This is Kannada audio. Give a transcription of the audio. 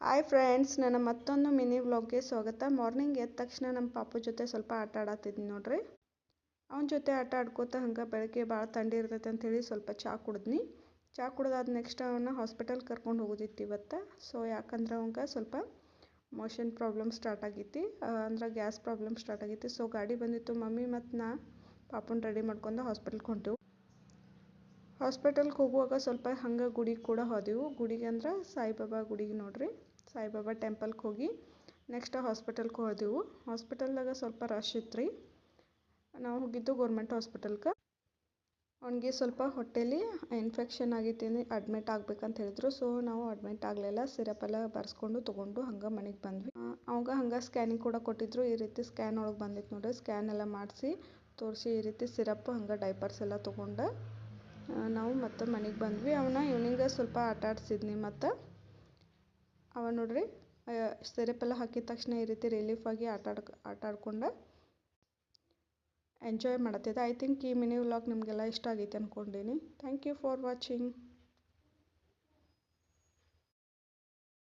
ಹಾಯ್ ಫ್ರೆಂಡ್ಸ್, ನನ್ನ ಮತ್ತೊಂದು ಮಿನಿ ವ್ಲಾಗ್ಗೆ ಸ್ವಾಗತ. ಮಾರ್ನಿಂಗ್ ಎದ್ದ ತಕ್ಷಣ ನಮ್ಮ ಪಾಪು ಜೊತೆ ಸ್ವಲ್ಪ ಆಟ ಆಡತ್ತಿದ್ನಿ ನೋಡ್ರಿ. ಅವನ ಜೊತೆ ಆಟ ಆಡ್ಕೋತ ಹಂಗೆ ಬೆಳಗ್ಗೆ ಭಾಳ ಥಂಡಿ ಇರ್ತೈತೆ ಅಂಥೇಳಿ ಸ್ವಲ್ಪ ಚಹಾ ಕುಡಿದ್ನಿ. ಚಹಾ ಕುಡ್ದಾದ ನೆಕ್ಸ್ಟ್ ಅವನ್ನ ಹಾಸ್ಪಿಟಲ್ ಕರ್ಕೊಂಡು ಹೋಗೋದಿತ್ತು ಇವತ್ತು. ಸೊ ಯಾಕಂದ್ರೆ ಅವಂಗೆ ಸ್ವಲ್ಪ ಮೋಷನ್ ಪ್ರಾಬ್ಲಮ್ ಸ್ಟಾರ್ಟ್ ಆಗೈತಿ, ಅಂದ್ರೆ ಗ್ಯಾಸ್ ಪ್ರಾಬ್ಲಮ್ ಸ್ಟಾರ್ಟ್ ಆಗೈತಿ. ಸೊ ಗಾಡಿ ಬಂದಿತ್ತು, ಮಮ್ಮಿ ಮತ್ತು ನಾ ಪಾಪುನ ರೆಡಿ ಮಾಡ್ಕೊಂಡು ಹಾಸ್ಪಿಟಲ್ಗೆ ಹೊಂಟೆವು. ಹಾಸ್ಪಿಟಲ್ಗೆ ಹೋಗುವಾಗ ಸ್ವಲ್ಪ ಹಂಗೆ ಗುಡಿಗೆ ಕೂಡ ಹೋದೆವು. ಗುಡಿಗೆ ಅಂದ್ರೆ ಸಾಯಿಬಾಬಾ ಗುಡಿಗೆ ನೋಡ್ರಿ, ಸಾಯಿಬಾಬಾ ಟೆಂಪಲ್ಗೆ ಹೋಗಿ ನೆಕ್ಸ್ಟ್ ಹಾಸ್ಪಿಟಲ್ಗೆ ಹೋದೆವು. ಹಾಸ್ಪಿಟಲ್ದಾಗ ಸ್ವಲ್ಪ ರಶ್ ಇತ್ತು ರೀ. ನಾವು ಹೋಗಿದ್ದು ಗೌರ್ಮೆಂಟ್ ಹಾಸ್ಪಿಟಲ್ಗೆ. ಅವನಿಗೆ ಸ್ವಲ್ಪ ಹೊಟ್ಟೆಲಿ ಇನ್ಫೆಕ್ಷನ್ ಆಗೈತಿ, ಅಡ್ಮಿಟ್ ಆಗ್ಬೇಕಂತ ಹೇಳಿದ್ರು. ಸೊ ನಾವು ಅಡ್ಮಿಟ್ ಆಗಲಿಲ್ಲ, ಸಿರಪ್ ಎಲ್ಲ ಬರ್ಸ್ಕೊಂಡು ತೊಗೊಂಡು ಹಂಗೆ ಮನೆಗೆ ಬಂದ್ವಿ. ಅವಾಗ ಹಂಗೆ ಸ್ಕ್ಯಾನಿಂಗ್ ಕೂಡ ಕೊಟ್ಟಿದ್ರು. ಈ ರೀತಿ ಸ್ಕ್ಯಾನ್ ಒಳಗೆ ಬಂದಿತ್ತು ನೋಡ್ರಿ. ಸ್ಕ್ಯಾನ್ ಎಲ್ಲ ಮಾಡಿಸಿ ತೋರಿಸಿ ಈ ರೀತಿ ಸಿರಪ್ ಹಂಗೆ ಡೈಪರ್ಸ್ ಎಲ್ಲ ತೊಗೊಂಡು ನಾವು ಮತ್ತೆ ಮನೆಗೆ ಬಂದ್ವಿ. ಅವನ ಈವ್ನಿಂಗ್ ಸ್ವಲ್ಪ ಆಟ ಆಡಿಸಿದ್ನಿ. ಮತ್ತು ಅವ ನೋಡ್ರಿ ಸಿರಪ್ ಎಲ್ಲ ಹಾಕಿದ ತಕ್ಷಣ ಈ ರೀತಿ ರಿಲೀಫ್ ಆಗಿ ಆಟ ಆಡ್ಕೊಂಡು ಎಂಜಾಯ್ ಮಾಡತ್ತಿದ್ದೆ. ಐ ಥಿಂಕ್ ಈ ಮಿನಿ ವ್ಲಾಗ್ ನಿಮಗೆಲ್ಲ ಇಷ್ಟ ಆಗೈತೆ ಅಂದ್ಕೊಂಡೀನಿ. Thank you for watching.